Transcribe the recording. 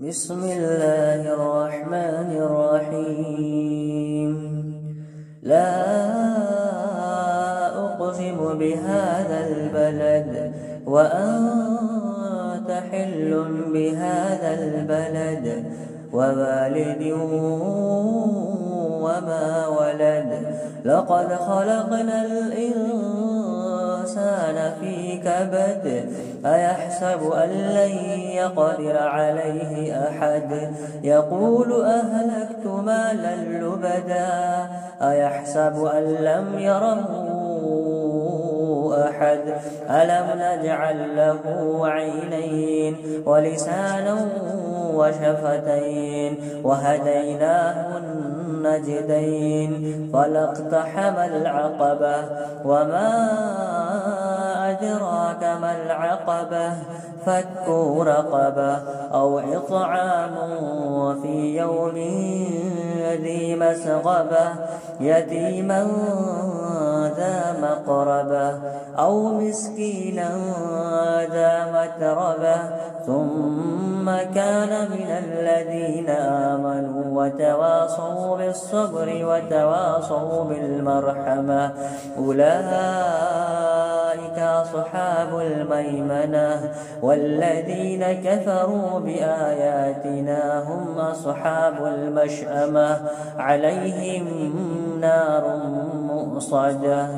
بسم الله الرحمن الرحيم. لا أقسم بهذا البلد وأنت حل بهذا البلد ووالد وما ولد. لقد خلقنا الإنسان في كبد. أيحسب أن لن يقدر عليه أحد. يقول أهلكت مالا لبدا. أيحسب أن لم يره أحد. ألم نجعل له عينين ولسانا وشفتين وهديناه النجدين. فلاقتحم العقبة وما أدراك ما العقبة. فك رقبة أو إطعام في يوم ذي مسغبة يتيما ذا مقربة أو مسكينا ذا متربة. ثم كان من الذين آمنوا وتواصوا بالصبر وتواصوا بالمرحمة. أولئك أصحاب الميمنة. والذين كفروا بآياتنا هم أصحاب المشأمة. عليهم نار مؤصدة.